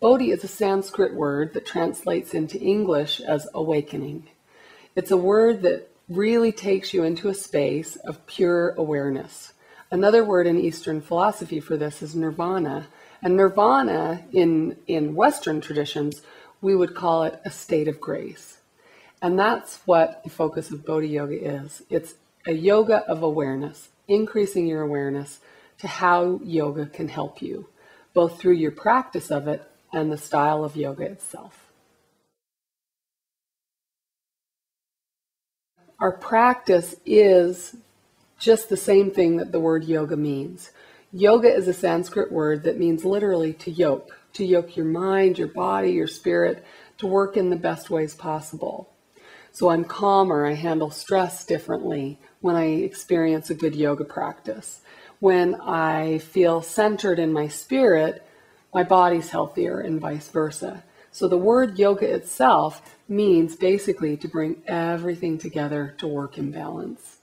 Bodhi is a Sanskrit word that translates into English as awakening. It's a word that really takes you into a space of pure awareness. Another word in Eastern philosophy for this is nirvana. And nirvana, in Western traditions, we would call it a state of grace. And that's what the focus of Bodhi Yoga is. It's a yoga of awareness, increasing your awareness to how yoga can help you, both through your practice of it and the style of yoga itself. Our practice is just the same thing that the word yoga means. Yoga is a Sanskrit word that means literally to yoke your mind, your body, your spirit, to work in the best ways possible. So I'm calmer, I handle stress differently when I experience a good yoga practice. When I feel centered in my spirit, my body's healthier and vice versa. So the word yoga itself means basically to bring everything together to work in balance.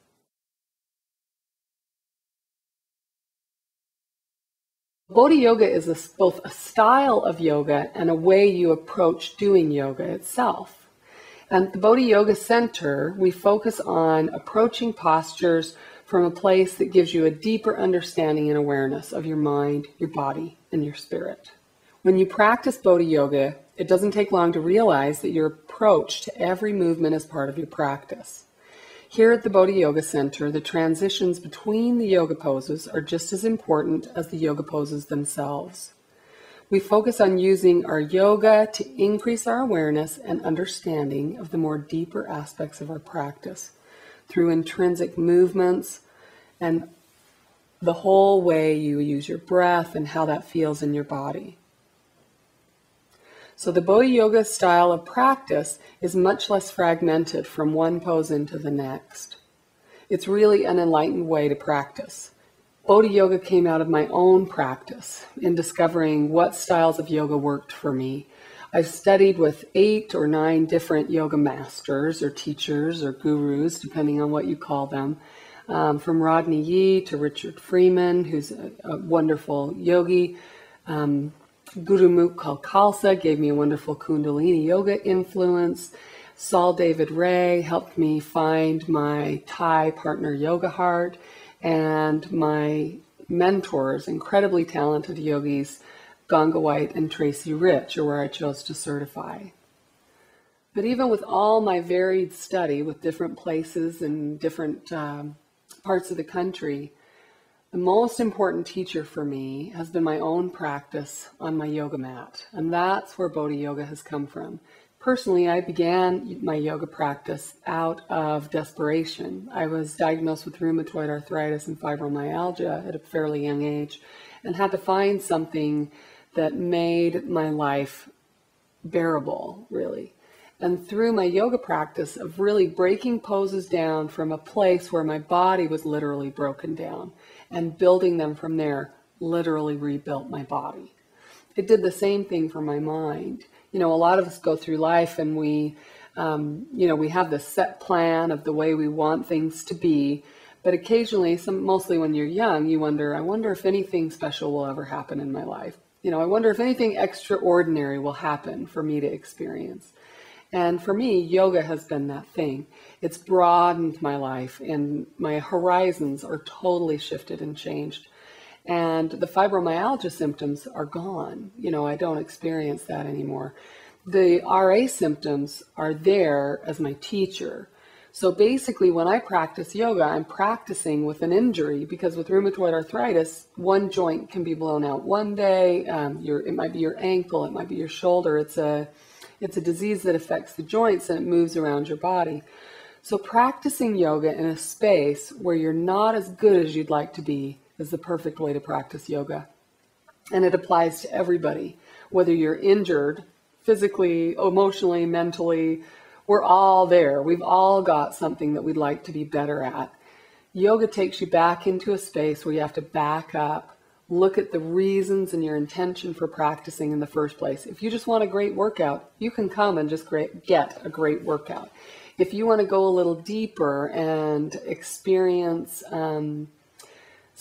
Bodhi Yoga is both a style of yoga and a way you approach doing yoga itself. And at the Bodhi Yoga Center, we focus on approaching postures from a place that gives you a deeper understanding and awareness of your mind, your body, and your spirit. When you practice Bodhi Yoga, it doesn't take long to realize that your approach to every movement is part of your practice. Here at the Bodhi Yoga Center, the transitions between the yoga poses are just as important as the yoga poses themselves. We focus on using our yoga to increase our awareness and understanding of the more deeper aspects of our practice through intrinsic movements and the whole way you use your breath and how that feels in your body. So the Bodhi Yoga style of practice is much less fragmented from one pose into the next. It's really an enlightened way to practice. Bodhi Yoga came out of my own practice in discovering what styles of yoga worked for me. I've studied with 8 or 9 different yoga masters or teachers or gurus, depending on what you call them, from Rodney Yee to Richard Freeman, who's a wonderful yogi. Guru Mukul Khalsa gave me a wonderful Kundalini yoga influence. Saul David Ray helped me find my Thai partner yoga heart. And my mentors, incredibly talented yogis, Ganga White and Tracy Rich, are where I chose to certify. But even with all my varied study with different places and different parts of the country, the most important teacher for me has been my own practice on my yoga mat. And that's where Bodhi Yoga has come from. Personally, I began my yoga practice out of desperation. I was diagnosed with rheumatoid arthritis and fibromyalgia at a fairly young age and had to find something that made my life bearable, really. And through my yoga practice of really breaking poses down from a place where my body was literally broken down and building them from there, literally rebuilt my body. It did the same thing for my mind. You know, a lot of us go through life and we have this set plan of the way we want things to be. But occasionally, mostly when you're young, you wonder, I wonder if anything special will ever happen in my life. You know, I wonder if anything extraordinary will happen for me to experience. And for me, yoga has been that thing. It's broadened my life and my horizons are totally shifted and changed. And the fibromyalgia symptoms are gone. You know, I don't experience that anymore. The RA symptoms are there as my teacher. So basically, when I practice yoga, I'm practicing with an injury because with rheumatoid arthritis, one joint can be blown out one day. It might be your ankle, it might be your shoulder. It's a disease that affects the joints and it moves around your body. So practicing yoga in a space where you're not as good as you'd like to be is the perfect way to practice yoga. And it applies to everybody, whether you're injured physically, emotionally, mentally. We're all there. We've all got something that we'd like to be better at. Yoga takes you back into a space where you have to back up, look at the reasons and your intention for practicing in the first place. If you just want a great workout, you can come and just get a great workout. If you want to go a little deeper and experience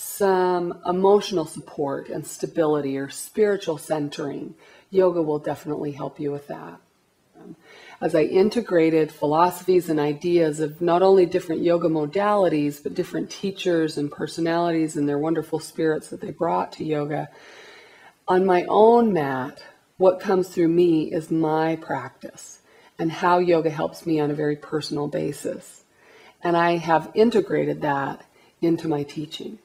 some emotional support and stability or spiritual centering, yoga will definitely help you with that. As I integrated philosophies and ideas of not only different yoga modalities, but different teachers and personalities and their wonderful spirits that they brought to yoga, on my own mat, what comes through me is my practice and how yoga helps me on a very personal basis. And I have integrated that into my teaching.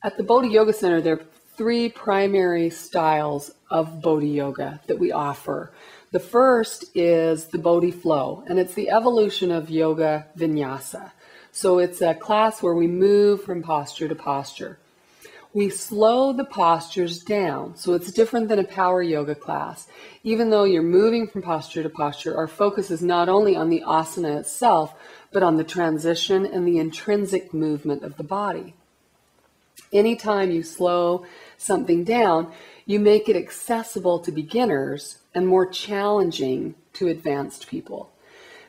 At the Bodhi Yoga Center, there are 3 primary styles of Bodhi Yoga that we offer. The first is the Bodhi Flow, and it's the evolution of yoga vinyasa. So it's a class where we move from posture to posture. We slow the postures down, so it's different than a power yoga class. Even though you're moving from posture to posture, our focus is not only on the asana itself, but on the transition and the intrinsic movement of the body. Anytime you slow something down, you make it accessible to beginners and more challenging to advanced people.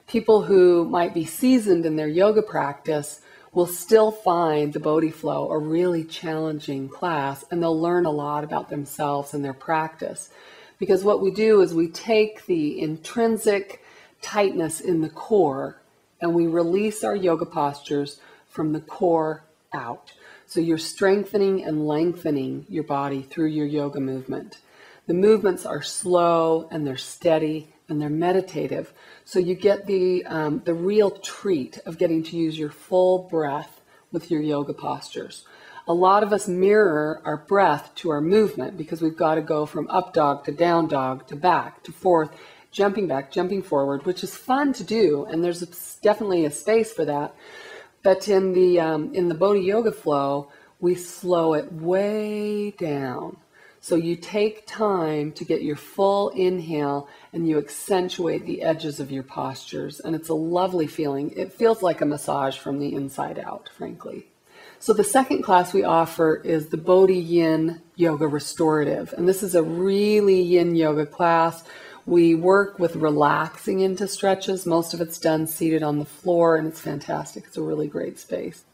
People who might be seasoned in their yoga practice will still find the Bodhi Flow a really challenging class, and they'll learn a lot about themselves and their practice. Because what we do is we take the intrinsic tightness in the core and we release our yoga postures from the core out. So you're strengthening and lengthening your body through your yoga movement. The movements are slow and they're steady and they're meditative. So you get the real treat of getting to use your full breath with your yoga postures. A lot of us mirror our breath to our movement because we've got to go from up dog to down dog to back to forth, jumping back, jumping forward, which is fun to do. And there's definitely a space for that. But in the Bodhi Yoga Flow, we slow it way down. So you take time to get your full inhale and you accentuate the edges of your postures. And it's a lovely feeling. It feels like a massage from the inside out, frankly. So the second class we offer is the Bodhi Yin Yoga Restorative. And this is a really yin yoga class. We work with relaxing into stretches. Most of it's done seated on the floor, and it's fantastic. It's a really great space.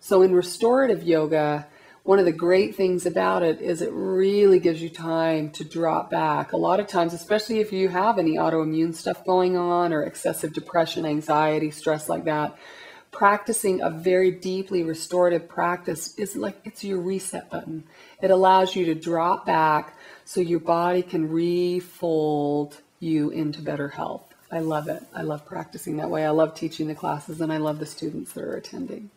So in restorative yoga, one of the great things about it is it really gives you time to drop back. A lot of times, especially if you have any autoimmune stuff going on or excessive depression, anxiety, stress like that, practicing a very deeply restorative practice is like it's your reset button. It allows you to drop back so your body can refold you into better health. I love it. I love practicing that way. I love teaching the classes, and I love the students that are attending.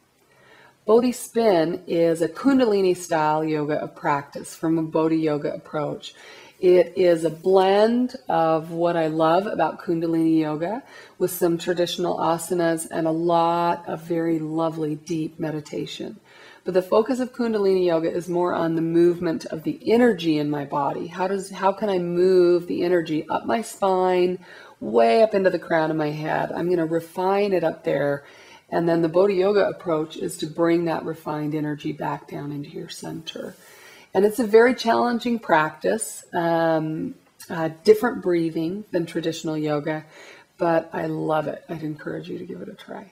Bodhispin is a Kundalini style yoga of practice from a Bodhi yoga approach. It is a blend of what I love about Kundalini yoga with some traditional asanas and a lot of very lovely deep meditation. But the focus of Kundalini yoga is more on the movement of the energy in my body. How can I move the energy up my spine, way up into the crown of my head? I'm going to refine it up there. And then the Bodhi Yoga approach is to bring that refined energy back down into your center. And it's a very challenging practice, different breathing than traditional yoga, but I love it. I'd encourage you to give it a try.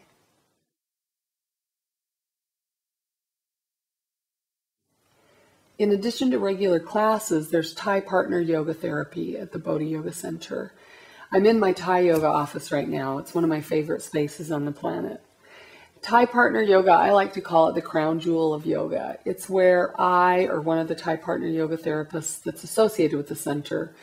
In addition to regular classes, there's Thai partner yoga therapy at the Bodhi Yoga Center. I'm in my Thai yoga office right now. It's one of my favorite spaces on the planet. Thai partner yoga, I like to call it the crown jewel of yoga. It's where I or one of the Thai partner yoga therapists that's associated with the center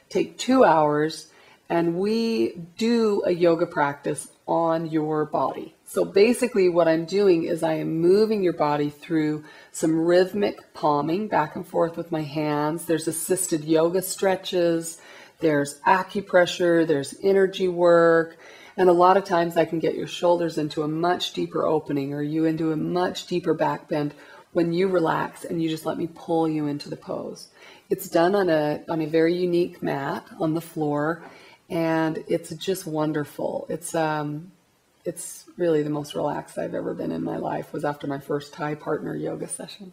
take 2 hours and we do a yoga practice on your body. So basically what I'm doing is I am moving your body through some rhythmic palming back and forth with my hands. There's assisted yoga stretches, there's acupressure, there's energy work. And a lot of times I can get your shoulders into a much deeper opening or you into a much deeper back bend when you relax and you just let me pull you into the pose. It's done on a very unique mat on the floor, and it's just wonderful. It's really the most relaxed I've ever been in my life was after my first Thai partner yoga session.